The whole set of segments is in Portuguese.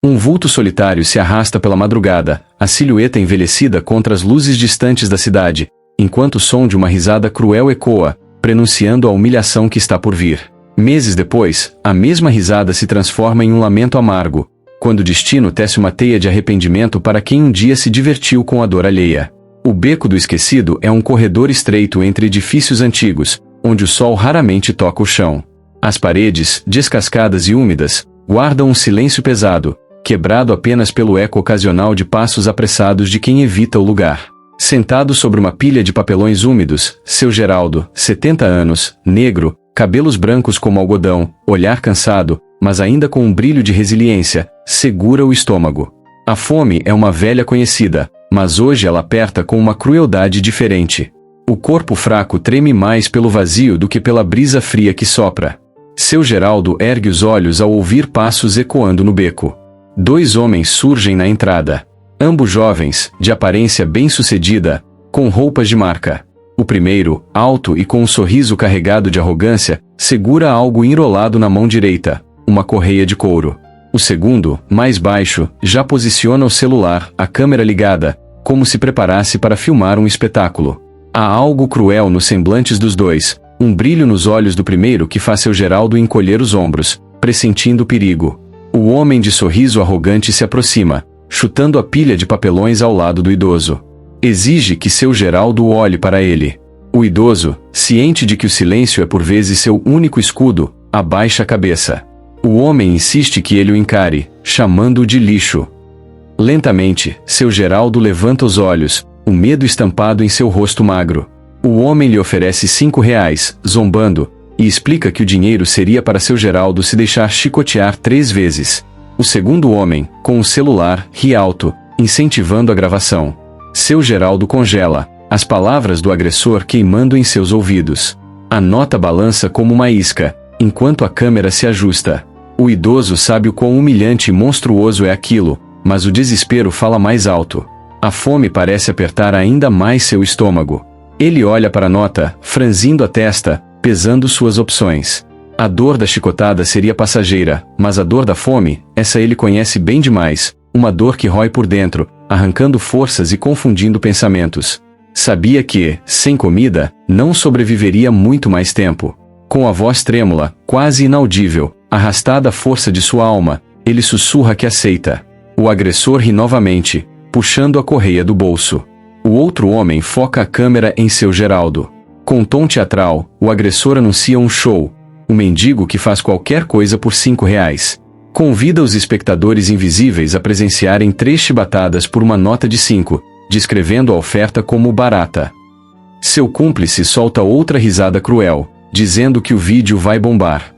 Um vulto solitário se arrasta pela madrugada, a silhueta envelhecida contra as luzes distantes da cidade, enquanto o som de uma risada cruel ecoa, prenunciando a humilhação que está por vir. Meses depois, a mesma risada se transforma em um lamento amargo, quando o destino tece uma teia de arrependimento para quem um dia se divertiu com a dor alheia. O Beco do Esquecido é um corredor estreito entre edifícios antigos, onde o sol raramente toca o chão. As paredes, descascadas e úmidas, guardam um silêncio pesado, quebrado apenas pelo eco ocasional de passos apressados de quem evita o lugar. Sentado sobre uma pilha de papelões úmidos, seu Geraldo, 70 anos, negro, cabelos brancos como algodão, olhar cansado, mas ainda com um brilho de resiliência, segura o estômago. A fome é uma velha conhecida, mas hoje ela aperta com uma crueldade diferente. O corpo fraco treme mais pelo vazio do que pela brisa fria que sopra. Seu Geraldo ergue os olhos ao ouvir passos ecoando no beco. 2 homens surgem na entrada. Ambos jovens, de aparência bem-sucedida, com roupas de marca. O primeiro, alto e com um sorriso carregado de arrogância, segura algo enrolado na mão direita, uma correia de couro. O segundo, mais baixo, já posiciona o celular, a câmera ligada, como se preparasse para filmar um espetáculo. Há algo cruel nos semblantes dos dois, um brilho nos olhos do primeiro que faz seu Geraldo encolher os ombros, pressentindo o perigo. O homem de sorriso arrogante se aproxima, chutando a pilha de papelões ao lado do idoso. Exige que seu Geraldo olhe para ele. O idoso, ciente de que o silêncio é por vezes seu único escudo, abaixa a cabeça. O homem insiste que ele o encare, chamando-o de lixo. Lentamente, seu Geraldo levanta os olhos, o medo estampado em seu rosto magro. O homem lhe oferece R$5, zombando, e explica que o dinheiro seria para seu Geraldo se deixar chicotear 3 vezes. O segundo homem, com o celular, ri alto, incentivando a gravação. Seu Geraldo congela, as palavras do agressor queimando em seus ouvidos. A nota balança como uma isca, enquanto a câmera se ajusta. O idoso sabe o quão humilhante e monstruoso é aquilo, mas o desespero fala mais alto. A fome parece apertar ainda mais seu estômago. Ele olha para a nota, franzindo a testa, pesando suas opções. A dor da chicotada seria passageira, mas a dor da fome, essa ele conhece bem demais, uma dor que rói por dentro, arrancando forças e confundindo pensamentos. Sabia que, sem comida, não sobreviveria muito mais tempo. Com a voz trêmula, quase inaudível, arrastada à força de sua alma, ele sussurra que aceita. O agressor ri novamente, puxando a correia do bolso. O outro homem foca a câmera em seu Geraldo. Com um tom teatral, o agressor anuncia um show. Um mendigo que faz qualquer coisa por R$5. Convida os espectadores invisíveis a presenciarem 3 chibatadas por uma nota de 5, descrevendo a oferta como barata. Seu cúmplice solta outra risada cruel, dizendo que o vídeo vai bombar.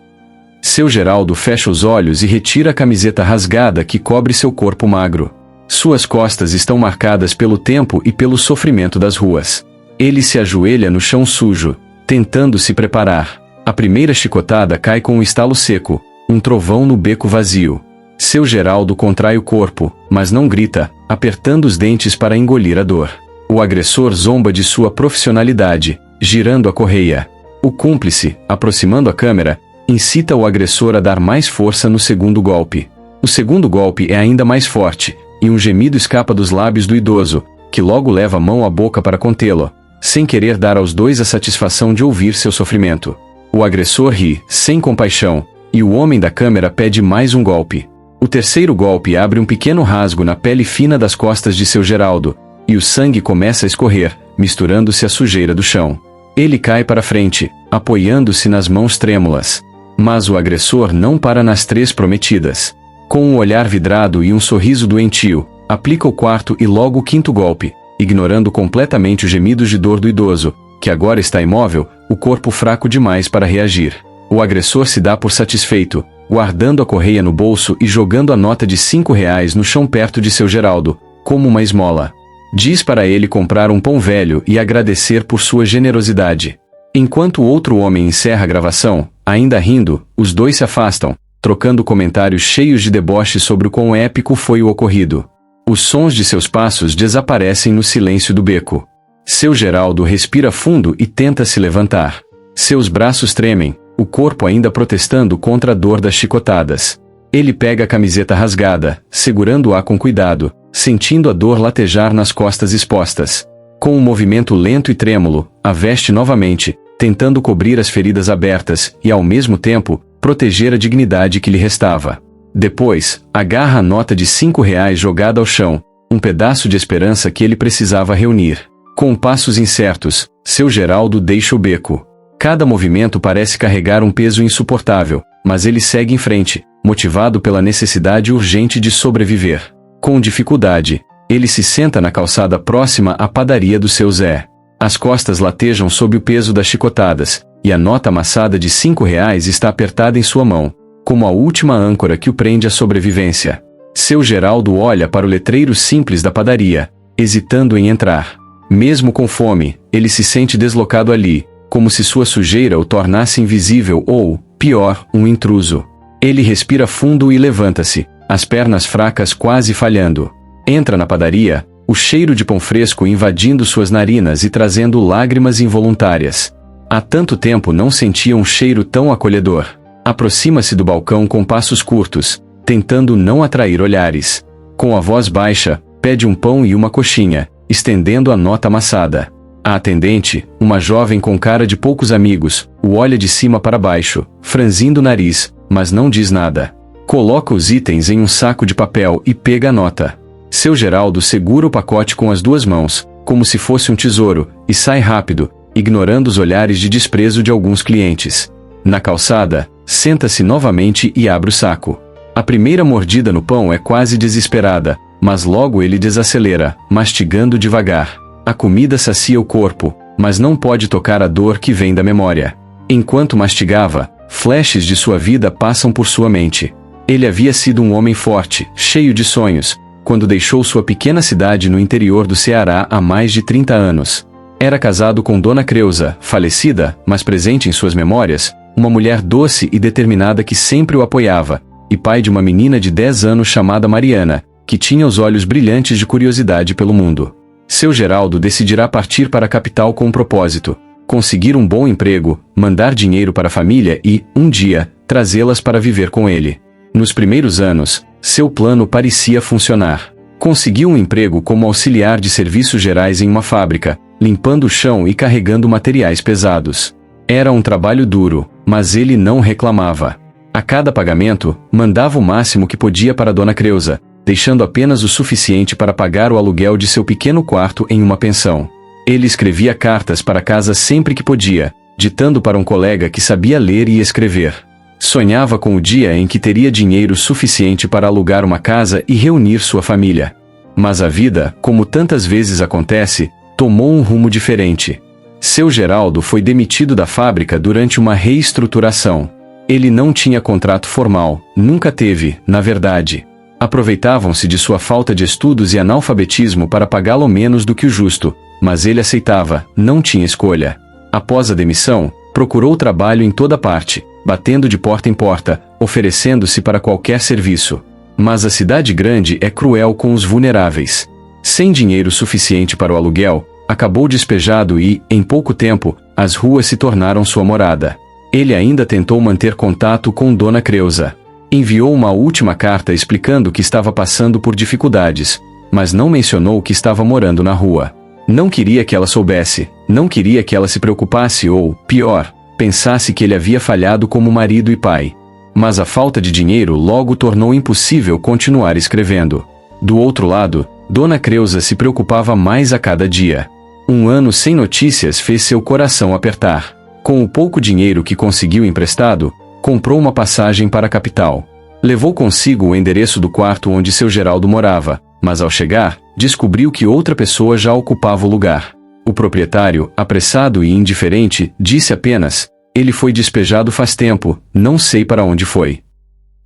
Seu Geraldo fecha os olhos e retira a camiseta rasgada que cobre seu corpo magro. Suas costas estão marcadas pelo tempo e pelo sofrimento das ruas. Ele se ajoelha no chão sujo, tentando se preparar. A primeira chicotada cai com um estalo seco, um trovão no beco vazio. Seu Geraldo contrai o corpo, mas não grita, apertando os dentes para engolir a dor. O agressor zomba de sua profissionalidade, girando a correia. O cúmplice, aproximando a câmera, incita o agressor a dar mais força no segundo golpe. O segundo golpe é ainda mais forte, e um gemido escapa dos lábios do idoso, que logo leva a mão à boca para contê-lo, sem querer dar aos dois a satisfação de ouvir seu sofrimento. O agressor ri, sem compaixão, e o homem da câmera pede mais um golpe. O terceiro golpe abre um pequeno rasgo na pele fina das costas de seu Geraldo, e o sangue começa a escorrer, misturando-se à sujeira do chão. Ele cai para frente, apoiando-se nas mãos trêmulas. Mas o agressor não para nas 3 prometidas. Com um olhar vidrado e um sorriso doentio, aplica o 4º e logo o 5º golpe, ignorando completamente os gemidos de dor do idoso, que agora está imóvel, o corpo fraco demais para reagir. O agressor se dá por satisfeito, guardando a correia no bolso e jogando a nota de R$5 no chão perto de seu Geraldo, como uma esmola. Diz para ele comprar um pão velho e agradecer por sua generosidade. Enquanto o outro homem encerra a gravação, ainda rindo, os dois se afastam, trocando comentários cheios de deboche sobre o quão épico foi o ocorrido. Os sons de seus passos desaparecem no silêncio do beco. Seu Geraldo respira fundo e tenta se levantar. Seus braços tremem, o corpo ainda protestando contra a dor das chicotadas. Ele pega a camiseta rasgada, segurando-a com cuidado, sentindo a dor latejar nas costas expostas. Com um movimento lento e trêmulo, a veste novamente, tentando cobrir as feridas abertas e, ao mesmo tempo, proteger a dignidade que lhe restava. Depois, agarra a nota de R$ 5 jogada ao chão, um pedaço de esperança que ele precisava reunir. Com passos incertos, seu Geraldo deixa o beco. Cada movimento parece carregar um peso insuportável, mas ele segue em frente, motivado pela necessidade urgente de sobreviver. Com dificuldade, ele se senta na calçada próxima à padaria do seu Zé. As costas latejam sob o peso das chicotadas, e a nota amassada de R$ 5 está apertada em sua mão, como a última âncora que o prende à sobrevivência. Seu Geraldo olha para o letreiro simples da padaria, hesitando em entrar. Mesmo com fome, ele se sente deslocado ali, como se sua sujeira o tornasse invisível ou, pior, um intruso. Ele respira fundo e levanta-se, as pernas fracas quase falhando. Entra na padaria, o cheiro de pão fresco invadindo suas narinas e trazendo lágrimas involuntárias. Há tanto tempo não sentia um cheiro tão acolhedor. Aproxima-se do balcão com passos curtos, tentando não atrair olhares. Com a voz baixa, pede um pão e uma coxinha, estendendo a nota amassada. A atendente, uma jovem com cara de poucos amigos, o olha de cima para baixo, franzindo o nariz, mas não diz nada. Coloca os itens em um saco de papel e pega a nota. Seu Geraldo segura o pacote com as duas mãos, como se fosse um tesouro, e sai rápido, ignorando os olhares de desprezo de alguns clientes. Na calçada, senta-se novamente e abre o saco. A primeira mordida no pão é quase desesperada, mas logo ele desacelera, mastigando devagar. A comida sacia o corpo, mas não pode tocar a dor que vem da memória. Enquanto mastigava, flashes de sua vida passam por sua mente. Ele havia sido um homem forte, cheio de sonhos, quando deixou sua pequena cidade no interior do Ceará há mais de 30 anos. Era casado com Dona Creuza, falecida, mas presente em suas memórias, uma mulher doce e determinada que sempre o apoiava, e pai de uma menina de 10 anos chamada Mariana, que tinha os olhos brilhantes de curiosidade pelo mundo. Seu Geraldo decidirá partir para a capital com um propósito: conseguir um bom emprego, mandar dinheiro para a família e, um dia, trazê-las para viver com ele. Nos primeiros anos, seu plano parecia funcionar. Conseguiu um emprego como auxiliar de serviços gerais em uma fábrica, limpando o chão e carregando materiais pesados. Era um trabalho duro, mas ele não reclamava. A cada pagamento, mandava o máximo que podia para Dona Creuza, deixando apenas o suficiente para pagar o aluguel de seu pequeno quarto em uma pensão. Ele escrevia cartas para casa sempre que podia, ditando para um colega que sabia ler e escrever. Sonhava com o dia em que teria dinheiro suficiente para alugar uma casa e reunir sua família. Mas a vida, como tantas vezes acontece, tomou um rumo diferente. Seu Geraldo foi demitido da fábrica durante uma reestruturação. Ele não tinha contrato formal, nunca teve, na verdade. Aproveitavam-se de sua falta de estudos e analfabetismo para pagá-lo menos do que o justo, mas ele aceitava, não tinha escolha. Após a demissão, procurou trabalho em toda parte, batendo de porta em porta, oferecendo-se para qualquer serviço. Mas a cidade grande é cruel com os vulneráveis. Sem dinheiro suficiente para o aluguel, acabou despejado e, em pouco tempo, as ruas se tornaram sua morada. Ele ainda tentou manter contato com Dona Creuza. Enviou uma última carta explicando que estava passando por dificuldades, mas não mencionou que estava morando na rua. Não queria que ela soubesse, não queria que ela se preocupasse ou, pior, pensasse que ele havia falhado como marido e pai. Mas a falta de dinheiro logo tornou impossível continuar escrevendo. Do outro lado, Dona Creuza se preocupava mais a cada dia. Um ano sem notícias fez seu coração apertar. Com o pouco dinheiro que conseguiu emprestado, comprou uma passagem para a capital. Levou consigo o endereço do quarto onde seu Geraldo morava, mas ao chegar, descobriu que outra pessoa já ocupava o lugar. O proprietário, apressado e indiferente, disse apenas: "Ele foi despejado faz tempo, não sei para onde foi."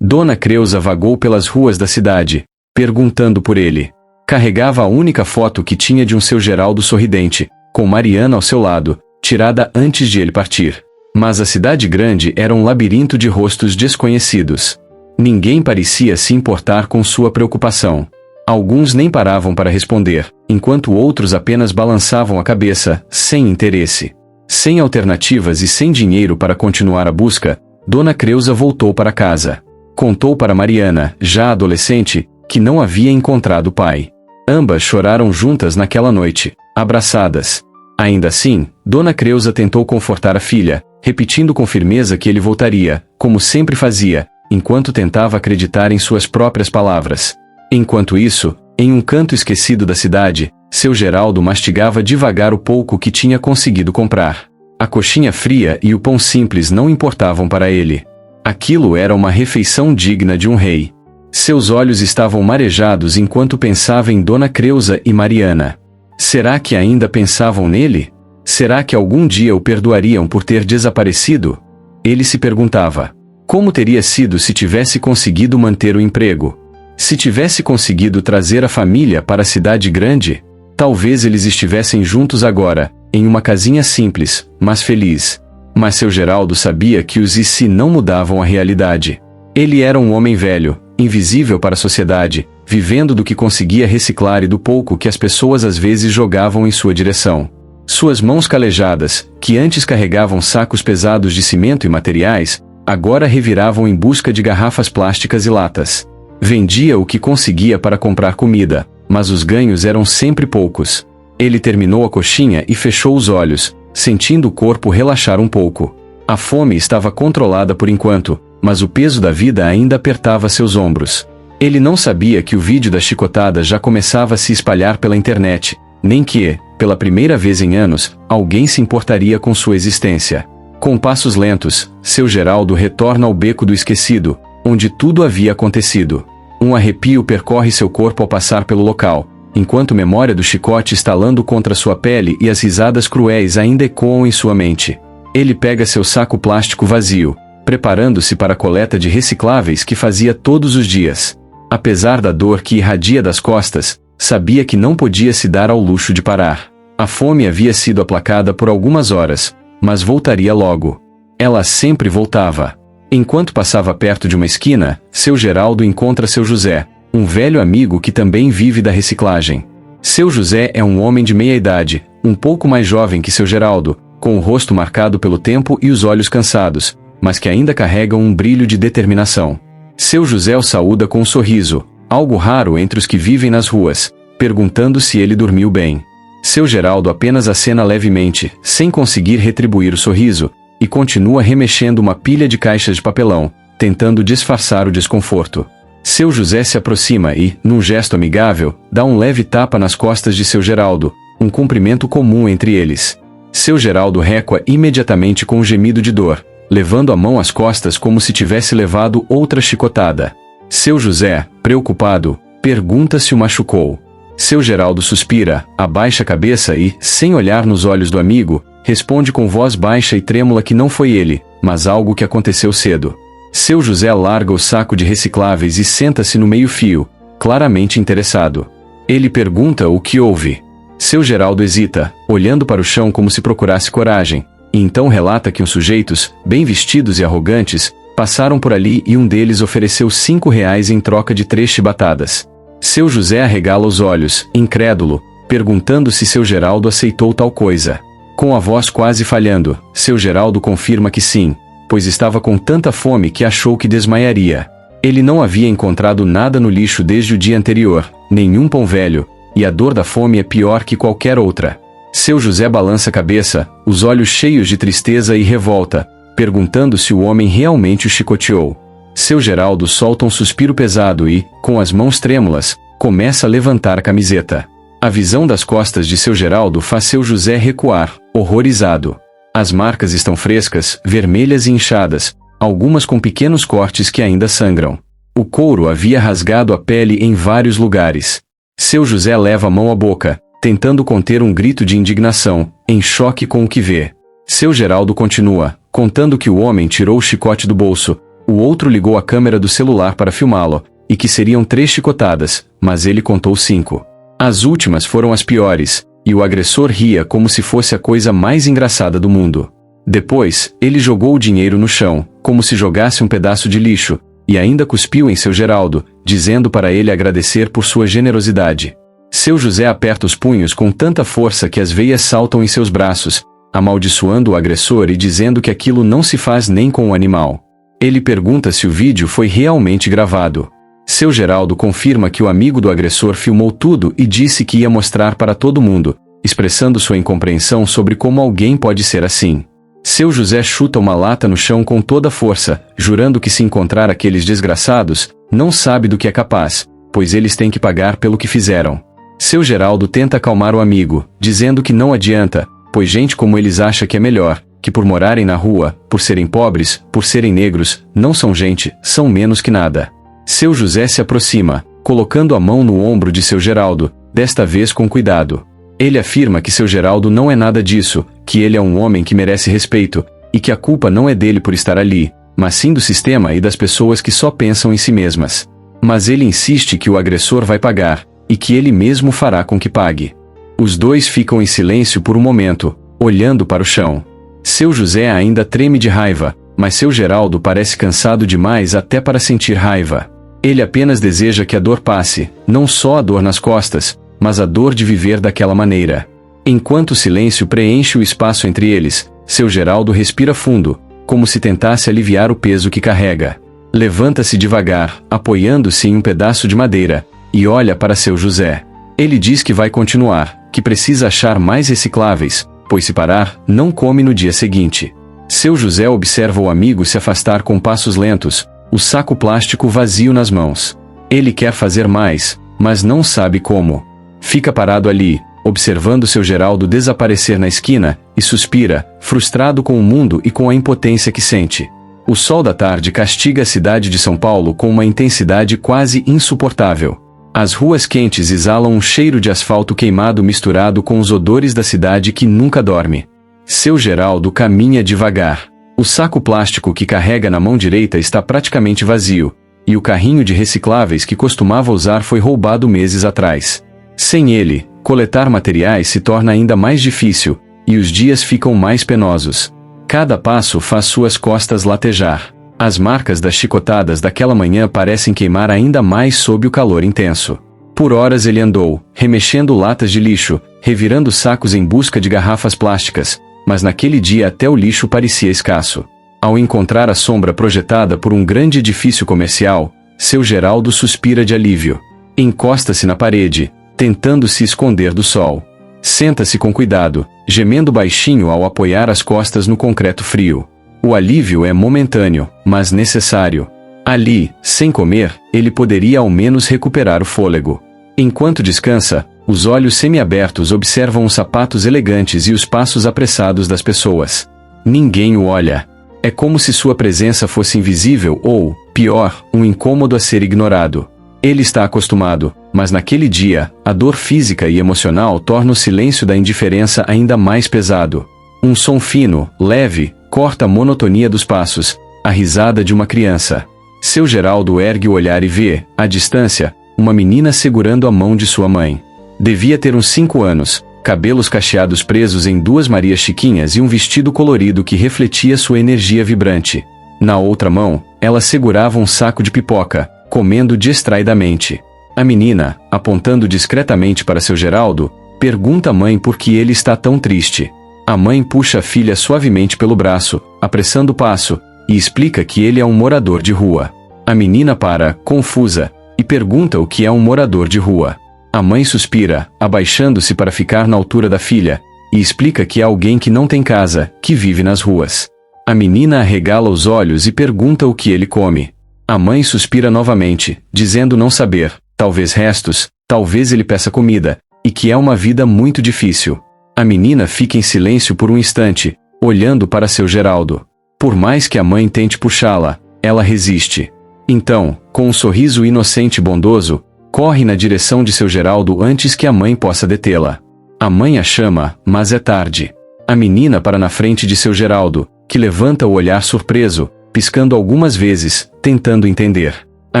Dona Creuza vagou pelas ruas da cidade, perguntando por ele. Carregava a única foto que tinha de um seu Geraldo sorridente, com Mariana ao seu lado, tirada antes de ele partir. Mas a cidade grande era um labirinto de rostos desconhecidos. Ninguém parecia se importar com sua preocupação. Alguns nem paravam para responder, enquanto outros apenas balançavam a cabeça, sem interesse. Sem alternativas e sem dinheiro para continuar a busca, Dona Creuza voltou para casa. Contou para Mariana, já adolescente, que não havia encontrado o pai. Ambas choraram juntas naquela noite, abraçadas. Ainda assim, Dona Creusa tentou confortar a filha, repetindo com firmeza que ele voltaria, como sempre fazia, enquanto tentava acreditar em suas próprias palavras. Enquanto isso, em um canto esquecido da cidade, seu Geraldo mastigava devagar o pouco que tinha conseguido comprar. A coxinha fria e o pão simples não importavam para ele. Aquilo era uma refeição digna de um rei. Seus olhos estavam marejados enquanto pensava em Dona Creusa e Mariana. Será que ainda pensavam nele? Será que algum dia o perdoariam por ter desaparecido? Ele se perguntava. Como teria sido se tivesse conseguido manter o emprego? Se tivesse conseguido trazer a família para a cidade grande? Talvez eles estivessem juntos agora, em uma casinha simples, mas feliz. Mas seu Geraldo sabia que os "e se" não mudavam a realidade. Ele era um homem velho, invisível para a sociedade, vivendo do que conseguia reciclar e do pouco que as pessoas às vezes jogavam em sua direção. Suas mãos calejadas, que antes carregavam sacos pesados de cimento e materiais, agora reviravam em busca de garrafas plásticas e latas. Vendia o que conseguia para comprar comida, mas os ganhos eram sempre poucos. Ele terminou a coxinha e fechou os olhos, sentindo o corpo relaxar um pouco. A fome estava controlada por enquanto, mas o peso da vida ainda apertava seus ombros. Ele não sabia que o vídeo da chicotada já começava a se espalhar pela internet, nem que, pela primeira vez em anos, alguém se importaria com sua existência. Com passos lentos, seu Geraldo retorna ao beco do esquecido, onde tudo havia acontecido. Um arrepio percorre seu corpo ao passar pelo local, enquanto a memória do chicote estalando contra sua pele e as risadas cruéis ainda ecoam em sua mente. Ele pega seu saco plástico vazio, preparando-se para a coleta de recicláveis que fazia todos os dias. Apesar da dor que irradia das costas, sabia que não podia se dar ao luxo de parar. A fome havia sido aplacada por algumas horas, mas voltaria logo. Ela sempre voltava. Enquanto passava perto de uma esquina, seu Geraldo encontra seu José, um velho amigo que também vive da reciclagem. Seu José é um homem de meia idade, um pouco mais jovem que seu Geraldo, com o rosto marcado pelo tempo e os olhos cansados, mas que ainda carregam um brilho de determinação. Seu José o saúda com um sorriso, algo raro entre os que vivem nas ruas, perguntando se ele dormiu bem. Seu Geraldo apenas acena levemente, sem conseguir retribuir o sorriso, e continua remexendo uma pilha de caixas de papelão, tentando disfarçar o desconforto. Seu José se aproxima e, num gesto amigável, dá um leve tapa nas costas de seu Geraldo, um cumprimento comum entre eles. Seu Geraldo recua imediatamente com um gemido de dor, levando a mão às costas como se tivesse levado outra chicotada. Seu José, preocupado, pergunta se o machucou. Seu Geraldo suspira, abaixa a cabeça e, sem olhar nos olhos do amigo, responde com voz baixa e trêmula que não foi ele, mas algo que aconteceu cedo. Seu José larga o saco de recicláveis e senta-se no meio-fio, claramente interessado. Ele pergunta o que houve. Seu Geraldo hesita, olhando para o chão como se procurasse coragem, e então relata que uns sujeitos, bem vestidos e arrogantes, passaram por ali e um deles ofereceu R$ 5 em troca de 3 chibatadas. Seu José arregala os olhos, incrédulo, perguntando se seu Geraldo aceitou tal coisa. Com a voz quase falhando, seu Geraldo confirma que sim, pois estava com tanta fome que achou que desmaiaria. Ele não havia encontrado nada no lixo desde o dia anterior, nenhum pão velho, e a dor da fome é pior que qualquer outra. Seu José balança a cabeça, os olhos cheios de tristeza e revolta, perguntando se o homem realmente o chicoteou. Seu Geraldo solta um suspiro pesado e, com as mãos trêmulas, começa a levantar a camiseta. A visão das costas de seu Geraldo faz seu José recuar, horrorizado. As marcas estão frescas, vermelhas e inchadas, algumas com pequenos cortes que ainda sangram. O couro havia rasgado a pele em vários lugares. Seu José leva a mão à boca, tentando conter um grito de indignação, em choque com o que vê. Seu Geraldo continua, contando que o homem tirou o chicote do bolso, o outro ligou a câmera do celular para filmá-lo, e que seriam 3 chicotadas, mas ele contou 5. As últimas foram as piores, e o agressor ria como se fosse a coisa mais engraçada do mundo. Depois, ele jogou o dinheiro no chão, como se jogasse um pedaço de lixo, e ainda cuspiu em seu Geraldo, dizendo para ele agradecer por sua generosidade. Seu José aperta os punhos com tanta força que as veias saltam em seus braços, amaldiçoando o agressor e dizendo que aquilo não se faz nem com um animal. Ele pergunta se o vídeo foi realmente gravado. Seu Geraldo confirma que o amigo do agressor filmou tudo e disse que ia mostrar para todo mundo, expressando sua incompreensão sobre como alguém pode ser assim. Seu José chuta uma lata no chão com toda a força, jurando que se encontrar aqueles desgraçados, não sabe do que é capaz, pois eles têm que pagar pelo que fizeram. Seu Geraldo tenta acalmar o amigo, dizendo que não adianta, pois gente como eles acha que é melhor, que por morarem na rua, por serem pobres, por serem negros, não são gente, são menos que nada. Seu José se aproxima, colocando a mão no ombro de seu Geraldo, desta vez com cuidado. Ele afirma que seu Geraldo não é nada disso, que ele é um homem que merece respeito, e que a culpa não é dele por estar ali, mas sim do sistema e das pessoas que só pensam em si mesmas. Mas ele insiste que o agressor vai pagar, e que ele mesmo fará com que pague. Os dois ficam em silêncio por um momento, olhando para o chão. Seu José ainda treme de raiva, mas seu Geraldo parece cansado demais até para sentir raiva. Ele apenas deseja que a dor passe, não só a dor nas costas, mas a dor de viver daquela maneira. Enquanto o silêncio preenche o espaço entre eles, seu Geraldo respira fundo, como se tentasse aliviar o peso que carrega. Levanta-se devagar, apoiando-se em um pedaço de madeira, e olha para seu José. Ele diz que vai continuar, que precisa achar mais recicláveis, pois se parar, não come no dia seguinte. Seu José observa o amigo se afastar com passos lentos, o saco plástico vazio nas mãos. Ele quer fazer mais, mas não sabe como. Fica parado ali, observando seu Geraldo desaparecer na esquina, e suspira, frustrado com o mundo e com a impotência que sente. O sol da tarde castiga a cidade de São Paulo com uma intensidade quase insuportável. As ruas quentes exalam um cheiro de asfalto queimado misturado com os odores da cidade que nunca dorme. Seu Geraldo caminha devagar. O saco plástico que carrega na mão direita está praticamente vazio, e o carrinho de recicláveis que costumava usar foi roubado meses atrás. Sem ele, coletar materiais se torna ainda mais difícil, e os dias ficam mais penosos. Cada passo faz suas costas latejar. As marcas das chicotadas daquela manhã parecem queimar ainda mais sob o calor intenso. Por horas ele andou, remexendo latas de lixo, revirando sacos em busca de garrafas plásticas, mas naquele dia até o lixo parecia escasso. Ao encontrar a sombra projetada por um grande edifício comercial, seu Geraldo suspira de alívio. Encosta-se na parede, tentando se esconder do sol. Senta-se com cuidado, gemendo baixinho ao apoiar as costas no concreto frio. O alívio é momentâneo, mas necessário. Ali, sem comer, ele poderia ao menos recuperar o fôlego. Enquanto descansa, os olhos semiabertos observam os sapatos elegantes e os passos apressados das pessoas. Ninguém o olha. É como se sua presença fosse invisível ou, pior, um incômodo a ser ignorado. Ele está acostumado, mas naquele dia, a dor física e emocional torna o silêncio da indiferença ainda mais pesado. Um som fino, leve, corta a monotonia dos passos, a risada de uma criança. Seu Geraldo ergue o olhar e vê, à distância, uma menina segurando a mão de sua mãe. Devia ter uns 5 anos, cabelos cacheados presos em 2 Marias Chiquinhas e um vestido colorido que refletia sua energia vibrante. Na outra mão, ela segurava um saco de pipoca, comendo distraidamente. A menina, apontando discretamente para seu Geraldo, pergunta à mãe por que ele está tão triste. A mãe puxa a filha suavemente pelo braço, apressando o passo, e explica que ele é um morador de rua. A menina para, confusa, e pergunta o que é um morador de rua. A mãe suspira, abaixando-se para ficar na altura da filha, e explica que é alguém que não tem casa, que vive nas ruas. A menina arregala os olhos e pergunta o que ele come. A mãe suspira novamente, dizendo não saber, talvez restos, talvez ele peça comida, e que é uma vida muito difícil. A menina fica em silêncio por um instante, olhando para seu Geraldo. Por mais que a mãe tente puxá-la, ela resiste. Então, com um sorriso inocente e bondoso, corre na direção de seu Geraldo antes que a mãe possa detê-la. A mãe a chama, mas é tarde. A menina para na frente de seu Geraldo, que levanta o olhar surpreso, piscando algumas vezes, tentando entender. A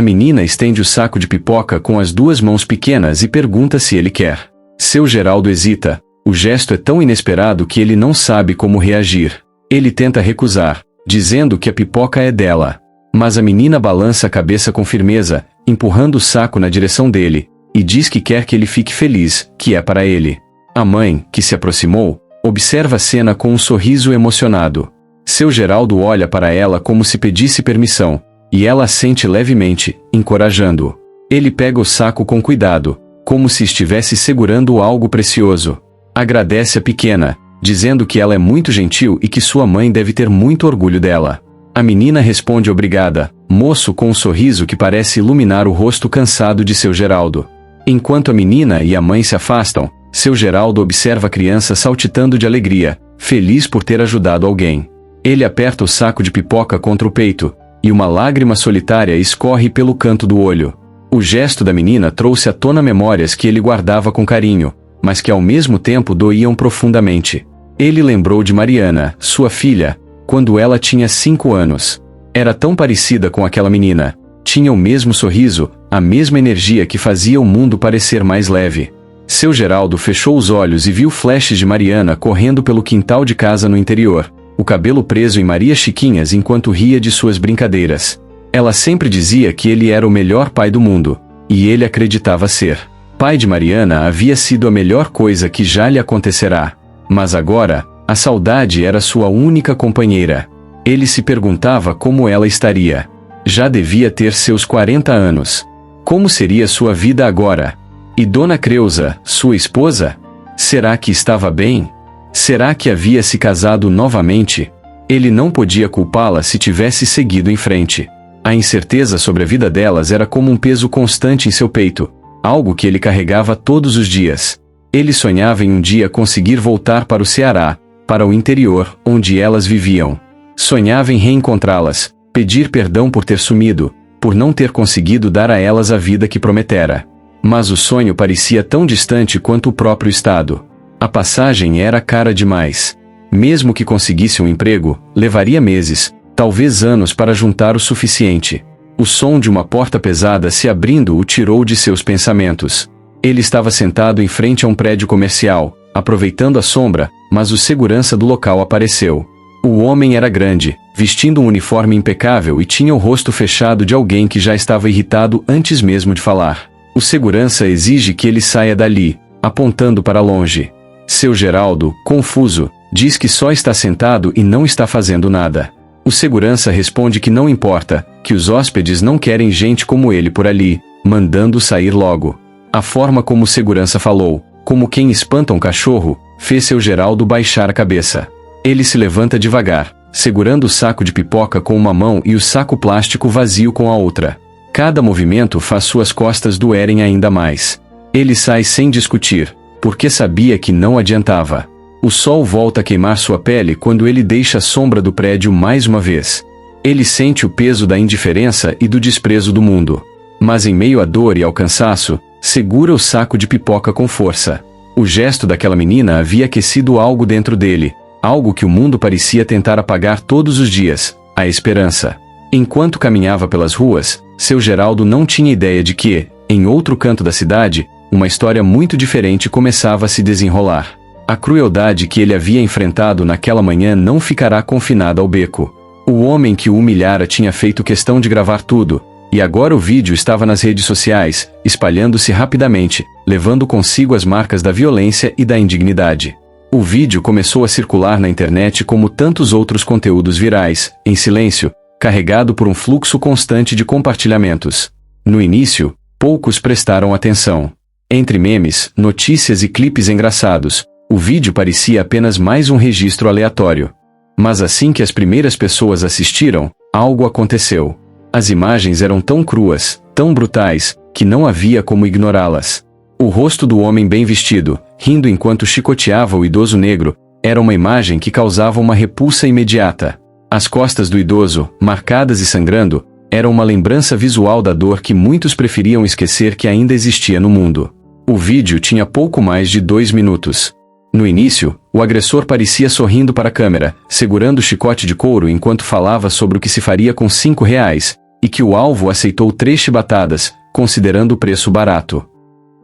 menina estende o saco de pipoca com as 2 mãos pequenas e pergunta se ele quer. Seu Geraldo hesita. O gesto é tão inesperado que ele não sabe como reagir. Ele tenta recusar, dizendo que a pipoca é dela. Mas a menina balança a cabeça com firmeza, empurrando o saco na direção dele, e diz que quer que ele fique feliz, que é para ele. A mãe, que se aproximou, observa a cena com um sorriso emocionado. Seu Geraldo olha para ela como se pedisse permissão, e ela assente levemente, encorajando-o. Ele pega o saco com cuidado, como se estivesse segurando algo precioso. Agradece a pequena, dizendo que ela é muito gentil e que sua mãe deve ter muito orgulho dela. A menina responde obrigada, moço, com um sorriso que parece iluminar o rosto cansado de seu Geraldo. Enquanto a menina e a mãe se afastam, seu Geraldo observa a criança saltitando de alegria, feliz por ter ajudado alguém. Ele aperta o saco de pipoca contra o peito, e uma lágrima solitária escorre pelo canto do olho. O gesto da menina trouxe à tona memórias que ele guardava com carinho, mas que ao mesmo tempo doíam profundamente. Ele lembrou de Mariana, sua filha, quando ela tinha 5 anos. Era tão parecida com aquela menina. Tinha o mesmo sorriso, a mesma energia que fazia o mundo parecer mais leve. Seu Geraldo fechou os olhos e viu flashes de Mariana correndo pelo quintal de casa no interior, o cabelo preso em Maria Chiquinhas enquanto ria de suas brincadeiras. Ela sempre dizia que ele era o melhor pai do mundo, e ele acreditava ser. Pai de Mariana havia sido a melhor coisa que já lhe acontecerá. Mas agora, a saudade era sua única companheira. Ele se perguntava como ela estaria. Já devia ter seus 40 anos. Como seria sua vida agora? E Dona Creusa, sua esposa? Será que estava bem? Será que havia se casado novamente? Ele não podia culpá-la se tivesse seguido em frente. A incerteza sobre a vida delas era como um peso constante em seu peito, algo que ele carregava todos os dias. Ele sonhava em um dia conseguir voltar para o Ceará, para o interior, onde elas viviam. Sonhava em reencontrá-las, pedir perdão por ter sumido, por não ter conseguido dar a elas a vida que prometera. Mas o sonho parecia tão distante quanto o próprio estado. A passagem era cara demais. Mesmo que conseguisse um emprego, levaria meses, talvez anos para juntar o suficiente. O som de uma porta pesada se abrindo o tirou de seus pensamentos. Ele estava sentado em frente a um prédio comercial, aproveitando a sombra, mas o segurança do local apareceu. O homem era grande, vestindo um uniforme impecável e tinha o rosto fechado de alguém que já estava irritado antes mesmo de falar. O segurança exige que ele saia dali, apontando para longe. Seu Geraldo, confuso, diz que só está sentado e não está fazendo nada. O segurança responde que não importa, que os hóspedes não querem gente como ele por ali, mandando sair logo. A forma como o segurança falou, como quem espanta um cachorro, fez seu Geraldo baixar a cabeça. Ele se levanta devagar, segurando o saco de pipoca com uma mão e o saco plástico vazio com a outra. Cada movimento faz suas costas doerem ainda mais. Ele sai sem discutir, porque sabia que não adiantava. O sol volta a queimar sua pele quando ele deixa a sombra do prédio mais uma vez. Ele sente o peso da indiferença e do desprezo do mundo. Mas em meio à dor e ao cansaço, segura o saco de pipoca com força. O gesto daquela menina havia aquecido algo dentro dele, algo que o mundo parecia tentar apagar todos os dias, a esperança. Enquanto caminhava pelas ruas, seu Geraldo não tinha ideia de que, em outro canto da cidade, uma história muito diferente começava a se desenrolar. A crueldade que ele havia enfrentado naquela manhã não ficará confinada ao beco. O homem que o humilhara tinha feito questão de gravar tudo, e agora o vídeo estava nas redes sociais, espalhando-se rapidamente, levando consigo as marcas da violência e da indignidade. O vídeo começou a circular na internet como tantos outros conteúdos virais, em silêncio, carregado por um fluxo constante de compartilhamentos. No início, poucos prestaram atenção. Entre memes, notícias e clipes engraçados, o vídeo parecia apenas mais um registro aleatório. Mas assim que as primeiras pessoas assistiram, algo aconteceu. As imagens eram tão cruas, tão brutais, que não havia como ignorá-las. O rosto do homem bem vestido, rindo enquanto chicoteava o idoso negro, era uma imagem que causava uma repulsa imediata. As costas do idoso, marcadas e sangrando, eram uma lembrança visual da dor que muitos preferiam esquecer que ainda existia no mundo. O vídeo tinha pouco mais de 2 minutos. No início, o agressor parecia sorrindo para a câmera, segurando o chicote de couro enquanto falava sobre o que se faria com R$5, e que o alvo aceitou 3 chibatadas, considerando o preço barato.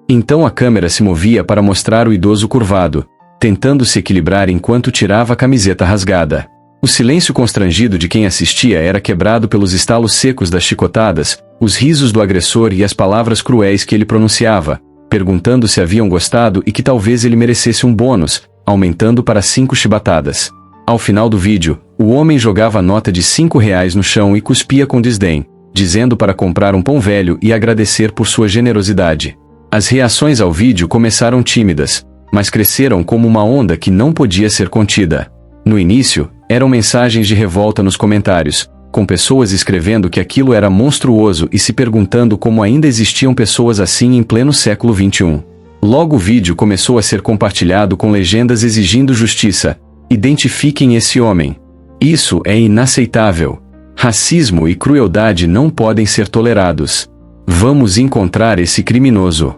Então a câmera se movia para mostrar o idoso curvado, tentando se equilibrar enquanto tirava a camiseta rasgada. O silêncio constrangido de quem assistia era quebrado pelos estalos secos das chicotadas, os risos do agressor e as palavras cruéis que ele pronunciava, perguntando se haviam gostado e que talvez ele merecesse um bônus, aumentando para 5 chibatadas. Ao final do vídeo, O homem jogava a nota de R$ 5 no chão e cuspia com desdém, dizendo para comprar um pão velho e agradecer por sua generosidade. As reações ao vídeo começaram tímidas, mas cresceram como uma onda que não podia ser contida. No início, eram mensagens de revolta nos comentários, com pessoas escrevendo que aquilo era monstruoso e se perguntando como ainda existiam pessoas assim em pleno século XXI. Logo o vídeo começou a ser compartilhado com legendas exigindo justiça. Identifiquem esse homem. Isso é inaceitável. Racismo e crueldade não podem ser tolerados. Vamos encontrar esse criminoso.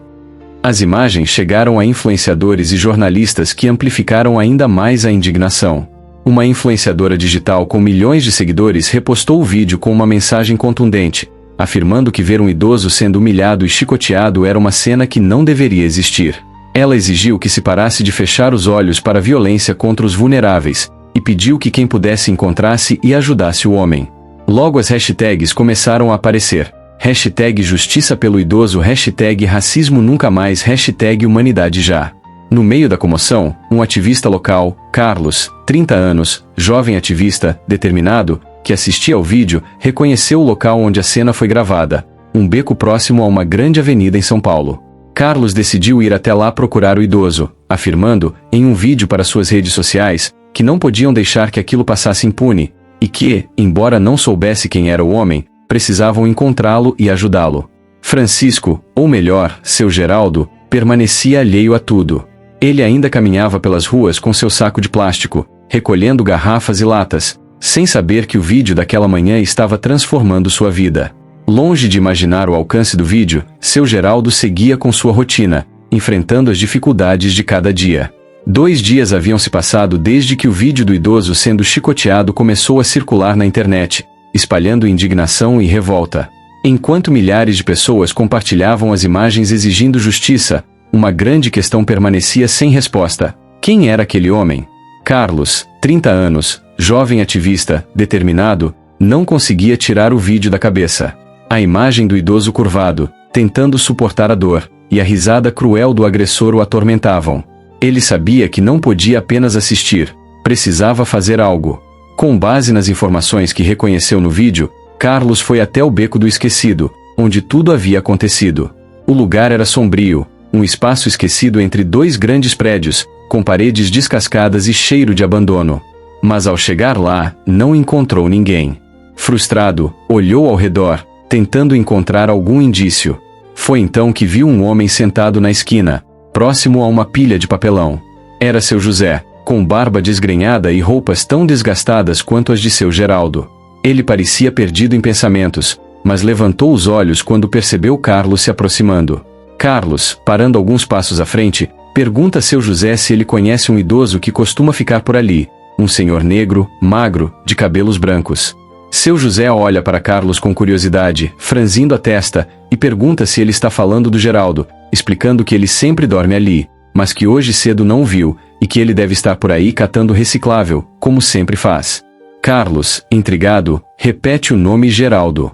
As imagens chegaram a influenciadores e jornalistas que amplificaram ainda mais a indignação. Uma influenciadora digital com milhões de seguidores repostou o vídeo com uma mensagem contundente, afirmando que ver um idoso sendo humilhado e chicoteado era uma cena que não deveria existir. Ela exigiu que se parasse de fechar os olhos para a violência contra os vulneráveis, e pediu que quem pudesse encontrasse e ajudasse o homem. Logo as hashtags começaram a aparecer. Hashtag Justiça pelo Idoso, hashtag Racismo Nunca Mais, hashtag Humanidade Já. No meio da comoção, um ativista local, Carlos, 30 anos, jovem ativista, determinado, que assistia ao vídeo, reconheceu o local onde a cena foi gravada, um beco próximo a uma grande avenida em São Paulo. Carlos decidiu ir até lá procurar o idoso, afirmando, em um vídeo para suas redes sociais, que não podiam deixar que aquilo passasse impune, e que, embora não soubesse quem era o homem, precisavam encontrá-lo e ajudá-lo. Francisco, ou melhor, seu Geraldo, permanecia alheio a tudo. Ele ainda caminhava pelas ruas com seu saco de plástico, recolhendo garrafas e latas, sem saber que o vídeo daquela manhã estava transformando sua vida. Longe de imaginar o alcance do vídeo, seu Geraldo seguia com sua rotina, enfrentando as dificuldades de cada dia. 2 dias haviam se passado desde que o vídeo do idoso sendo chicoteado começou a circular na internet, espalhando indignação e revolta. Enquanto milhares de pessoas compartilhavam as imagens exigindo justiça, uma grande questão permanecia sem resposta. Quem era aquele homem? Carlos, 30 anos, jovem ativista, determinado, não conseguia tirar o vídeo da cabeça. A imagem do idoso curvado, tentando suportar a dor, e a risada cruel do agressor o atormentavam. Ele sabia que não podia apenas assistir, precisava fazer algo. Com base nas informações que reconheceu no vídeo, Carlos foi até o Beco do Esquecido, onde tudo havia acontecido. O lugar era sombrio, um espaço esquecido entre 2 grandes prédios, com paredes descascadas e cheiro de abandono. Mas ao chegar lá, não encontrou ninguém. Frustrado, olhou ao redor, tentando encontrar algum indício. Foi então que viu um homem sentado na esquina, próximo a uma pilha de papelão. Era seu José, com barba desgrenhada e roupas tão desgastadas quanto as de seu Geraldo. Ele parecia perdido em pensamentos, mas levantou os olhos quando percebeu Carlos se aproximando. Carlos, parando alguns passos à frente, pergunta a seu José se ele conhece um idoso que costuma ficar por ali, um senhor negro, magro, de cabelos brancos. Seu José olha para Carlos com curiosidade, franzindo a testa, e pergunta se ele está falando do Geraldo, explicando que ele sempre dorme ali, mas que hoje cedo não o viu, e que ele deve estar por aí catando reciclável, como sempre faz. Carlos, intrigado, repete o nome Geraldo.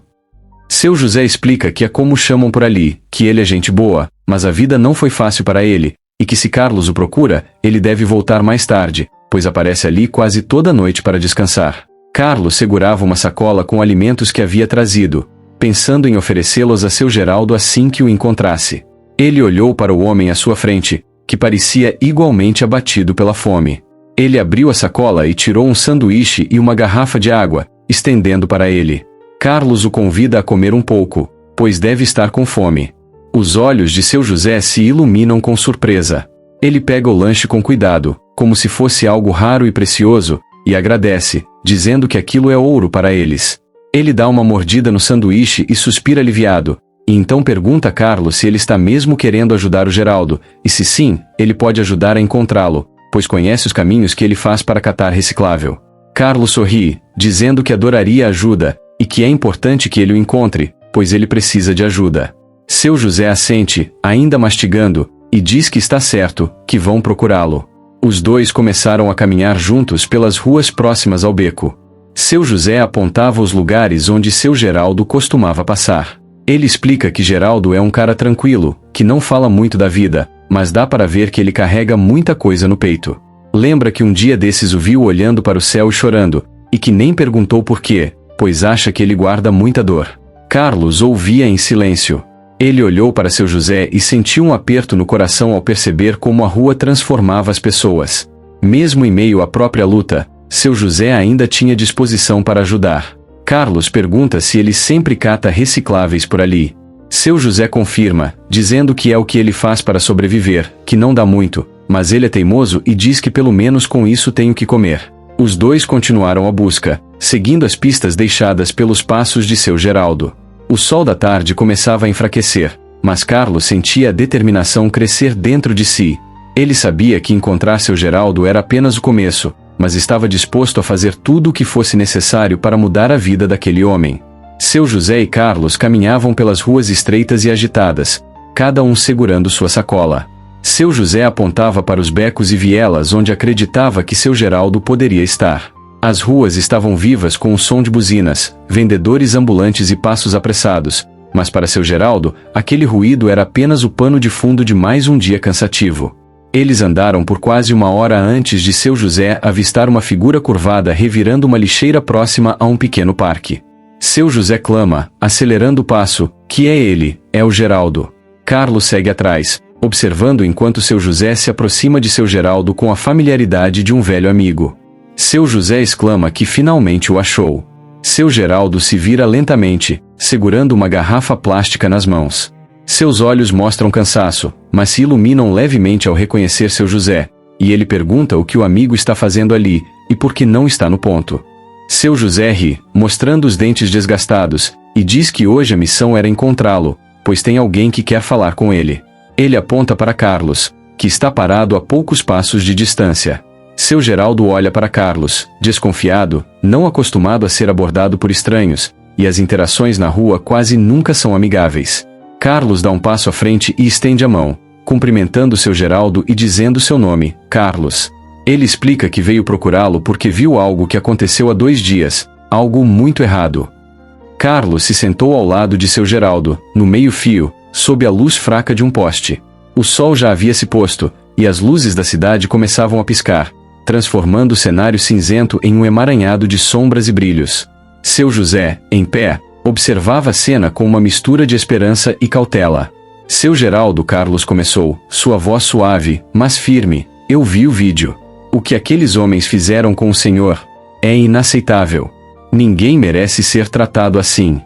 Seu José explica que é como chamam por ali, que ele é gente boa, mas a vida não foi fácil para ele, e que se Carlos o procura, ele deve voltar mais tarde, pois aparece ali quase toda noite para descansar. Carlos segurava uma sacola com alimentos que havia trazido, pensando em oferecê-los a seu Geraldo assim que o encontrasse. Ele olhou para o homem à sua frente, que parecia igualmente abatido pela fome. Ele abriu a sacola e tirou um sanduíche e uma garrafa de água, estendendo para ele. Carlos o convida a comer um pouco, pois deve estar com fome. Os olhos de seu José se iluminam com surpresa. Ele pega o lanche com cuidado, como se fosse algo raro e precioso, e agradece, dizendo que aquilo é ouro para eles. Ele dá uma mordida no sanduíche e suspira aliviado, e então pergunta a Carlos se ele está mesmo querendo ajudar o Geraldo, e se sim, ele pode ajudar a encontrá-lo, pois conhece os caminhos que ele faz para catar reciclável. Carlos sorri, dizendo que adoraria ajuda, e que é importante que ele o encontre, pois ele precisa de ajuda. Seu José assente, ainda mastigando, e diz que está certo, que vão procurá-lo. Os dois começaram a caminhar juntos pelas ruas próximas ao beco. Seu José apontava os lugares onde seu Geraldo costumava passar. Ele explica que Geraldo é um cara tranquilo, que não fala muito da vida, mas dá para ver que ele carrega muita coisa no peito. Lembra que um dia desses o viu olhando para o céu e chorando, e que nem perguntou por quê, pois acha que ele guarda muita dor. Carlos ouvia em silêncio. Ele olhou para seu José e sentiu um aperto no coração ao perceber como a rua transformava as pessoas. Mesmo em meio à própria luta, seu José ainda tinha disposição para ajudar. Carlos pergunta se ele sempre cata recicláveis por ali. Seu José confirma, dizendo que é o que ele faz para sobreviver, que não dá muito, mas ele é teimoso e diz que pelo menos com isso tem o que comer. Os dois continuaram a busca, seguindo as pistas deixadas pelos passos de seu Geraldo. O sol da tarde começava a enfraquecer, mas Carlos sentia a determinação crescer dentro de si. Ele sabia que encontrar seu Geraldo era apenas o começo, mas estava disposto a fazer tudo o que fosse necessário para mudar a vida daquele homem. Seu José e Carlos caminhavam pelas ruas estreitas e agitadas, cada um segurando sua sacola. Seu José apontava para os becos e vielas onde acreditava que seu Geraldo poderia estar. As ruas estavam vivas com o som de buzinas, vendedores ambulantes e passos apressados, mas para seu Geraldo, aquele ruído era apenas o pano de fundo de mais um dia cansativo. Eles andaram por quase uma hora antes de seu José avistar uma figura curvada revirando uma lixeira próxima a um pequeno parque. Seu José clama, acelerando o passo, que é ele, é o Geraldo. Carlos segue atrás, observando enquanto seu José se aproxima de seu Geraldo com a familiaridade de um velho amigo. Seu José exclama que finalmente o achou. Seu Geraldo se vira lentamente, segurando uma garrafa plástica nas mãos. Seus olhos mostram cansaço, mas se iluminam levemente ao reconhecer seu José, e ele pergunta o que o amigo está fazendo ali, e por que não está no ponto. Seu José ri, mostrando os dentes desgastados, e diz que hoje a missão era encontrá-lo, pois tem alguém que quer falar com ele. Ele aponta para Carlos, que está parado a poucos passos de distância. Seu Geraldo olha para Carlos, desconfiado, não acostumado a ser abordado por estranhos, e as interações na rua quase nunca são amigáveis. Carlos dá um passo à frente e estende a mão, cumprimentando seu Geraldo e dizendo seu nome, Carlos. Ele explica que veio procurá-lo porque viu algo que aconteceu há 2 dias, algo muito errado. Carlos se sentou ao lado de seu Geraldo, no meio-fio, sob a luz fraca de um poste. O sol já havia se posto, e as luzes da cidade começavam a piscar, transformando o cenário cinzento em um emaranhado de sombras e brilhos. Seu José, em pé, observava a cena com uma mistura de esperança e cautela. Seu Geraldo, Carlos começou, sua voz suave, mas firme, eu vi o vídeo. O que aqueles homens fizeram com o senhor é inaceitável. Ninguém merece ser tratado assim.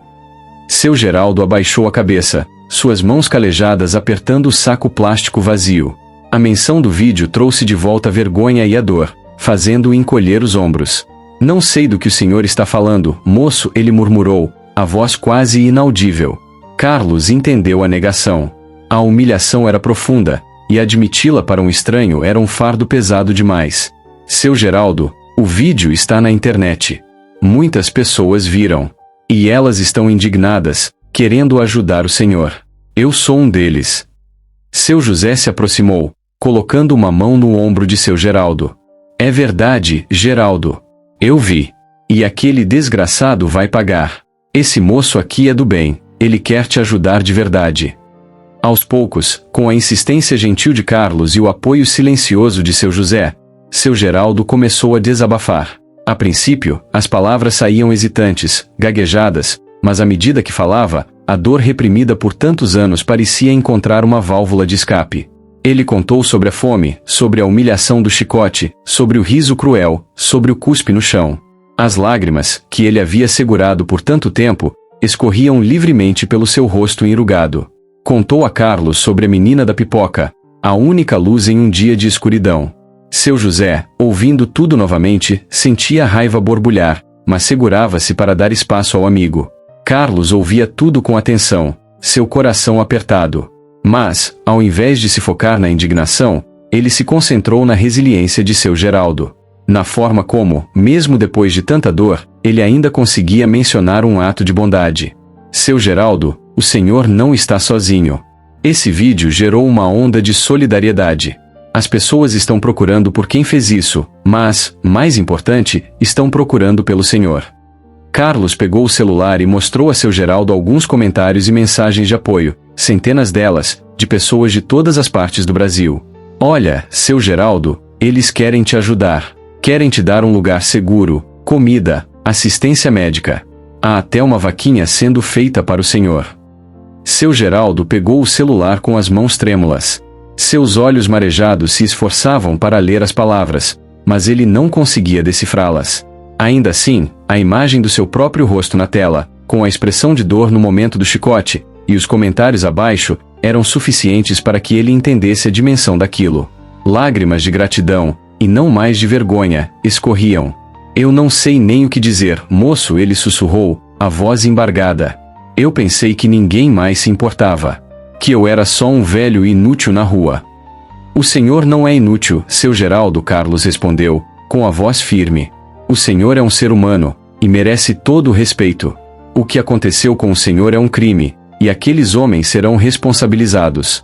Seu Geraldo abaixou a cabeça, suas mãos calejadas apertando o saco plástico vazio. A menção do vídeo trouxe de volta a vergonha e a dor, fazendo-o encolher os ombros. Não sei do que o senhor está falando, moço, ele murmurou, a voz quase inaudível. Carlos entendeu a negação. A humilhação era profunda, e admiti-la para um estranho era um fardo pesado demais. Seu Geraldo, o vídeo está na internet. Muitas pessoas viram. E elas estão indignadas, querendo ajudar o senhor. Eu sou um deles. Seu José se aproximou, colocando uma mão no ombro de seu Geraldo. É verdade, Geraldo. Eu vi. E aquele desgraçado vai pagar. Esse moço aqui é do bem, ele quer te ajudar de verdade. Aos poucos, com a insistência gentil de Carlos e o apoio silencioso de seu José, seu Geraldo começou a desabafar. A princípio, as palavras saíam hesitantes, gaguejadas, mas à medida que falava, a dor reprimida por tantos anos parecia encontrar uma válvula de escape. Ele contou sobre a fome, sobre a humilhação do chicote, sobre o riso cruel, sobre o cuspe no chão. As lágrimas, que ele havia segurado por tanto tempo, escorriam livremente pelo seu rosto enrugado. Contou a Carlos sobre a menina da pipoca, a única luz em um dia de escuridão. Seu José, ouvindo tudo novamente, sentia a raiva borbulhar, mas segurava-se para dar espaço ao amigo. Carlos ouvia tudo com atenção, seu coração apertado. Mas, ao invés de se focar na indignação, ele se concentrou na resiliência de seu Geraldo. Na forma como, mesmo depois de tanta dor, ele ainda conseguia mencionar um ato de bondade. Seu Geraldo, o senhor não está sozinho. Esse vídeo gerou uma onda de solidariedade. As pessoas estão procurando por quem fez isso, mas, mais importante, estão procurando pelo senhor. Carlos pegou o celular e mostrou a seu Geraldo alguns comentários e mensagens de apoio, centenas delas, de pessoas de todas as partes do Brasil. Olha, seu Geraldo, eles querem te ajudar. Querem te dar um lugar seguro, comida, assistência médica. Há até uma vaquinha sendo feita para o senhor. Seu Geraldo pegou o celular com as mãos trêmulas. Seus olhos marejados se esforçavam para ler as palavras, mas ele não conseguia decifrá-las. Ainda assim, a imagem do seu próprio rosto na tela, com a expressão de dor no momento do chicote, e os comentários abaixo, eram suficientes para que ele entendesse a dimensão daquilo. Lágrimas de gratidão, e não mais de vergonha, escorriam. Eu não sei nem o que dizer, moço, ele sussurrou, a voz embargada. Eu pensei que ninguém mais se importava. Que eu era só um velho inútil na rua. O senhor não é inútil, seu Geraldo, Carlos respondeu, com a voz firme. O senhor é um ser humano, e merece todo o respeito. O que aconteceu com o senhor é um crime, e aqueles homens serão responsabilizados.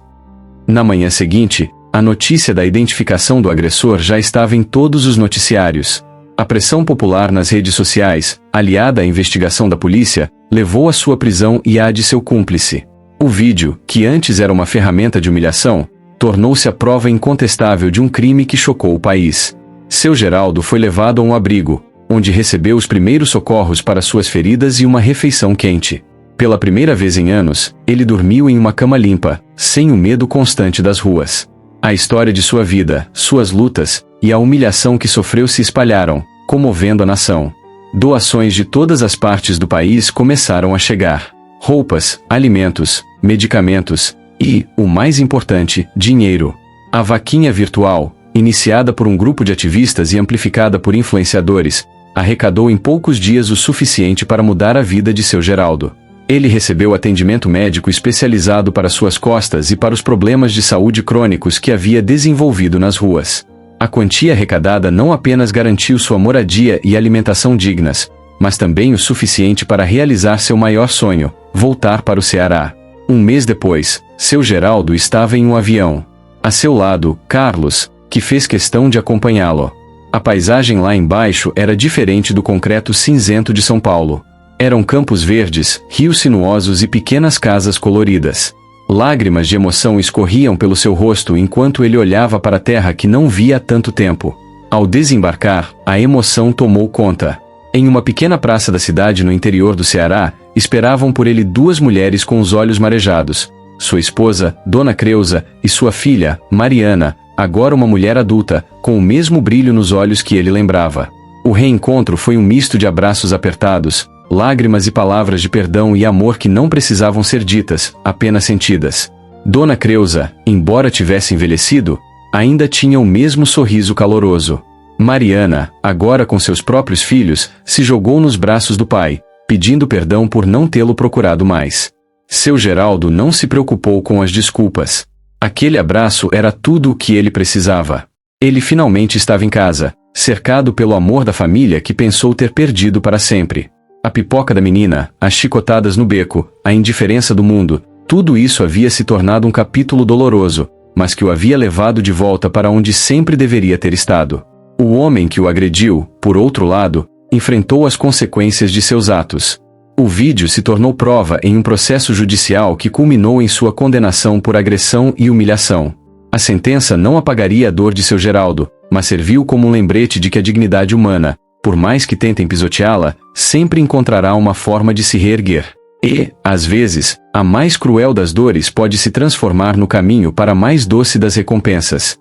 Na manhã seguinte, a notícia da identificação do agressor já estava em todos os noticiários. A pressão popular nas redes sociais, aliada à investigação da polícia, levou à sua prisão e à de seu cúmplice. O vídeo, que antes era uma ferramenta de humilhação, tornou-se a prova incontestável de um crime que chocou o país. Seu Geraldo foi levado a um abrigo, onde recebeu os primeiros socorros para suas feridas e uma refeição quente. Pela primeira vez em anos, ele dormiu em uma cama limpa, sem o medo constante das ruas. A história de sua vida, suas lutas, e a humilhação que sofreu se espalharam, comovendo a nação. Doações de todas as partes do país começaram a chegar. Roupas, alimentos, medicamentos e, o mais importante, dinheiro. A vaquinha virtual, iniciada por um grupo de ativistas e amplificada por influenciadores, arrecadou em poucos dias o suficiente para mudar a vida de seu Geraldo. Ele recebeu atendimento médico especializado para suas costas e para os problemas de saúde crônicos que havia desenvolvido nas ruas. A quantia arrecadada não apenas garantiu sua moradia e alimentação dignas, mas também o suficiente para realizar seu maior sonho, voltar para o Ceará. Um mês depois, seu Geraldo estava em um avião. A seu lado, Carlos, que fez questão de acompanhá-lo. A paisagem lá embaixo era diferente do concreto cinzento de São Paulo. Eram campos verdes, rios sinuosos e pequenas casas coloridas. Lágrimas de emoção escorriam pelo seu rosto enquanto ele olhava para a terra que não via há tanto tempo. Ao desembarcar, a emoção tomou conta. Em uma pequena praça da cidade no interior do Ceará, esperavam por ele duas mulheres com os olhos marejados. Sua esposa, Dona Creuza, e sua filha, Mariana, agora uma mulher adulta, com o mesmo brilho nos olhos que ele lembrava. O reencontro foi um misto de abraços apertados, lágrimas e palavras de perdão e amor que não precisavam ser ditas, apenas sentidas. Dona Creuza, embora tivesse envelhecido, ainda tinha o mesmo sorriso caloroso. Mariana, agora com seus próprios filhos, se jogou nos braços do pai, pedindo perdão por não tê-lo procurado mais. Seu Geraldo não se preocupou com as desculpas. Aquele abraço era tudo o que ele precisava. Ele finalmente estava em casa, cercado pelo amor da família que pensou ter perdido para sempre. A pipoca da menina, as chicotadas no beco, a indiferença do mundo, tudo isso havia se tornado um capítulo doloroso, mas que o havia levado de volta para onde sempre deveria ter estado. O homem que o agrediu, por outro lado, enfrentou as consequências de seus atos. O vídeo se tornou prova em um processo judicial que culminou em sua condenação por agressão e humilhação. A sentença não apagaria a dor de seu Geraldo, mas serviu como um lembrete de que a dignidade humana, por mais que tentem pisoteá-la, sempre encontrará uma forma de se reerguer. E, às vezes, a mais cruel das dores pode se transformar no caminho para a mais doce das recompensas.